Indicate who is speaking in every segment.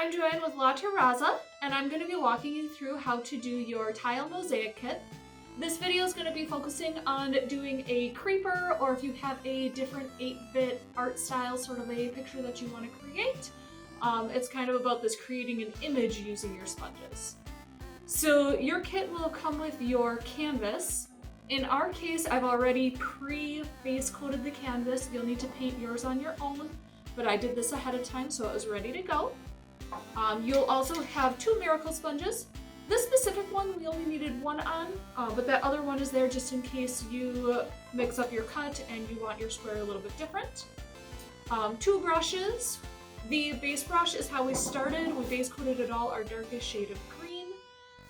Speaker 1: I'm Joanne with La Terraza, and I'm going to be walking you through how to do your tile mosaic kit. This video is going to be focusing on doing a creeper, or if you have a different 8-bit art style, sort of a picture that you want to create. It's kind of about this creating an image using your sponges. So your kit will come with your canvas. In our case, I've already pre-base coated the canvas. You'll need to paint yours on your own, but I did this ahead of time so it was ready to go. You'll also have 2 miracle sponges. This specific one we only needed 1 on, but that other one is there just in case you mix up your cut and you want your square a little bit different. 2 brushes. The base brush is how we started. We base coated it all our darkest shade of green.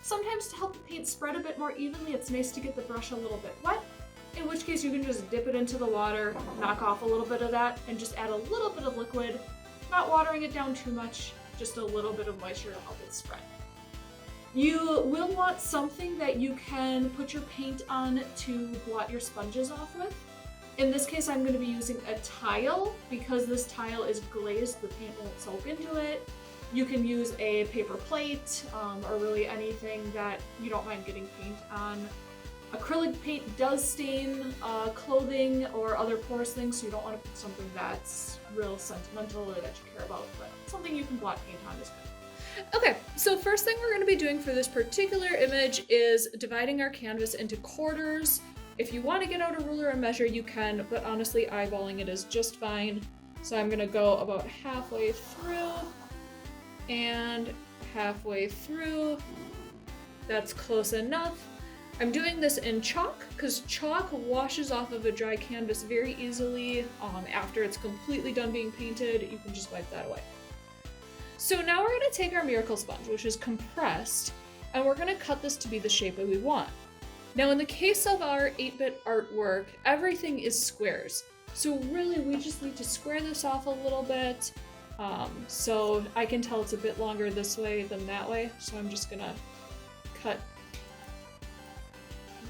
Speaker 1: Sometimes to help the paint spread a bit more evenly, it's nice to get the brush a little bit wet, in which case you can just dip it into the water, knock off a little bit of that, and just add a little bit of liquid, not watering it down too much, just a little bit of moisture to help it spread. You will want something that you can put your paint on to blot your sponges off with. In this case, I'm going to be using a tile. Because this tile is glazed, the paint won't soak into it. You can use a paper plate, or really anything that you don't mind getting paint on. Acrylic paint does stain clothing or other porous things, so you don't want to put something that's real sentimental or that you care about, but something you can blot paint on is good. Okay, so first thing we're going to be doing for this particular image is dividing our canvas into quarters. If you want to get out a ruler and measure, you can, but honestly, eyeballing it is just fine. So I'm going to go about halfway through and halfway through. That's close enough. I'm doing this in chalk because chalk washes off of a dry canvas very easily. After it's completely done being painted, you can just wipe that away. So now we're going to take our miracle sponge, which is compressed, and we're going to cut this to be the shape that we want. Now in the case of our 8-bit artwork, everything is squares. So really we just need to square this off a little bit. So I can tell it's a bit longer this way than that way. So I'm just gonna cut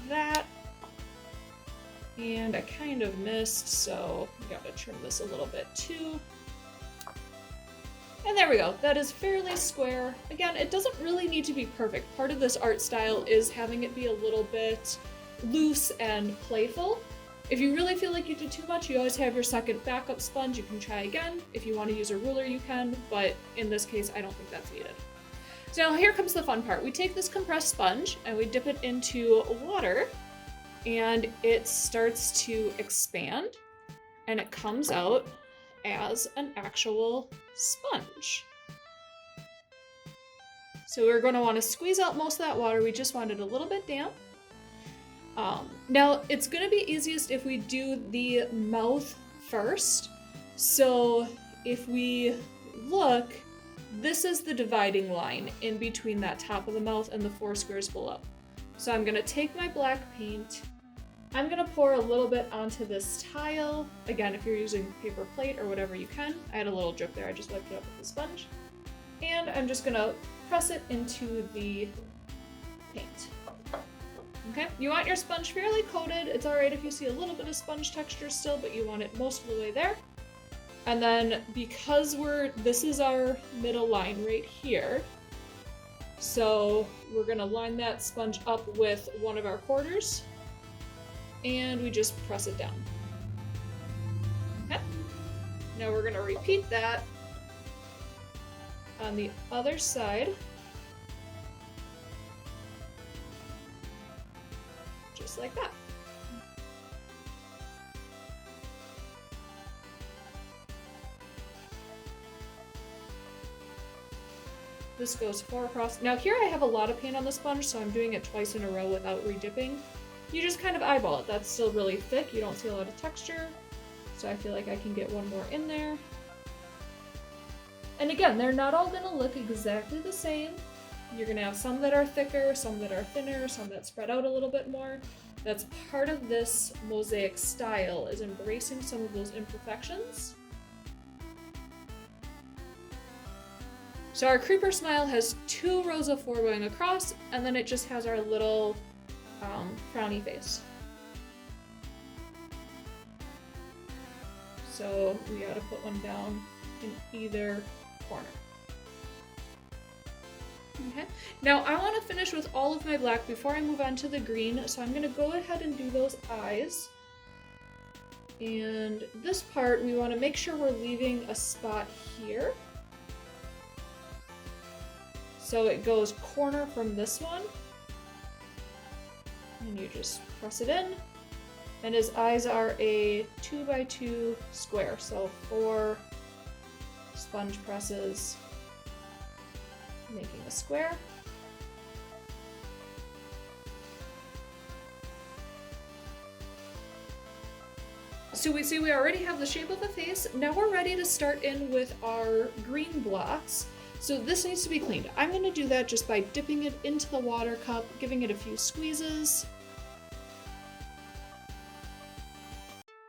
Speaker 1: that. And I kind of missed, so I gotta trim this a little bit too. And there we go, that is fairly square. Again, it doesn't really need to be perfect. Part of this art style is having it be a little bit loose and playful. If you really feel like you did too much, you always have your second backup sponge. You can try again. If you want to use a ruler, you can, but in this case, I don't think that's needed. So now here comes the fun part. We take this compressed sponge and we dip it into water, and it starts to expand, and it comes out as an actual sponge. So we're going to want to squeeze out most of that water. We just want it a little bit damp. Now it's going to be easiest if we do the mouth first. So if we look, this is the dividing line in between that top of the mouth and the 4 squares below. So I'm going to take my black paint. I'm going to pour a little bit onto this tile. Again, if you're using paper plate or whatever you can. I had a little drip there, I just wiped it up with the sponge. And I'm just going to press it into the paint. Okay, you want your sponge fairly coated. It's alright if you see a little bit of sponge texture still, but you want it most of the way there. And then because this is our middle line right here, so we're going to line that sponge up with one of our quarters. And we just press it down. Okay. Now we're going to repeat that on the other side. Just like that. This goes 4 across. Now here I have a lot of paint on the sponge, so I'm doing it twice in a row without redipping. You just kind of eyeball it. That's still really thick. You don't see a lot of texture. So I feel like I can get one more in there. And again, they're not all going to look exactly the same. You're going to have some that are thicker, some that are thinner, some that spread out a little bit more. That's part of this mosaic style, is embracing some of those imperfections. So our creeper smile has 2 rows of 4 going across, and then it just has our little frowny face. So we gotta put one down in either corner. Okay. Now I want to finish with all of my black before I move on to the green, so I'm going to go ahead and do those eyes. And this part, we want to make sure we're leaving a spot here. So it goes corner from this one. And you just press it in. And his eyes are a 2x2 square, so 4 sponge presses, making a square. So we see we already have the shape of the face. Now we're ready to start in with our green blocks. So this needs to be cleaned. I'm going to do that just by dipping it into the water cup, giving it a few squeezes.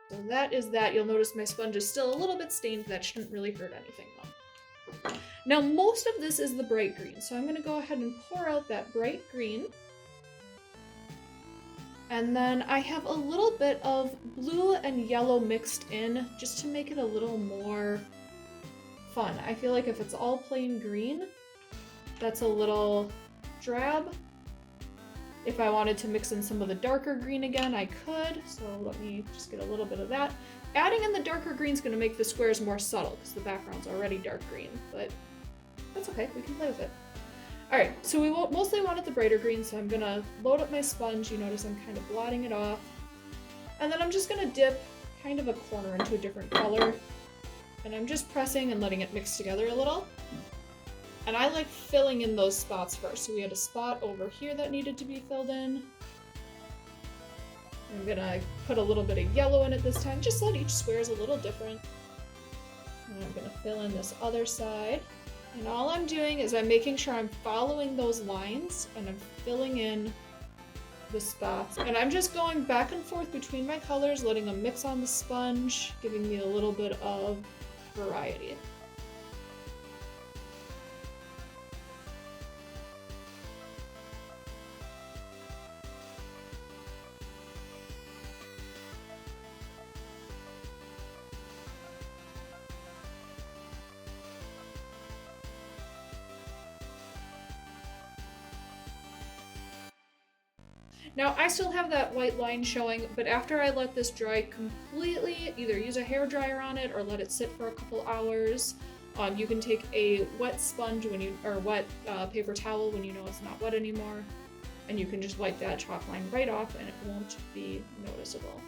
Speaker 1: So that is that. You'll notice my sponge is still a little bit stained. That shouldn't really hurt anything though. Now most of this is the bright green, so I'm going to go ahead and pour out that bright green. And then I have a little bit of blue and yellow mixed in just to make it a little more fun. I feel like if it's all plain green, that's a little drab. If I wanted to mix in some of the darker green again, I could. So let me just get a little bit of that. Adding in the darker green is going to make the squares more subtle because the background's already dark green, but that's okay, we can play with it. All right, so we mostly wanted the brighter green, so I'm gonna load up my sponge. You notice I'm kind of blotting it off. And then I'm just gonna dip kind of a corner into a different color. And I'm just pressing and letting it mix together a little. And I like filling in those spots first. So we had a spot over here that needed to be filled in. I'm gonna put a little bit of yellow in it this time, just so that each square is a little different. And I'm gonna fill in this other side. And all I'm doing is I'm making sure I'm following those lines and I'm filling in the spots. And I'm just going back and forth between my colors, letting them mix on the sponge, giving me a little bit of variety. Now I still have that white line showing, but after I let this dry completely, either use a hair dryer on it or let it sit for a couple hours. You can take a wet sponge or wet paper towel when you know it's not wet anymore, and you can just wipe that chalk line right off and it won't be noticeable.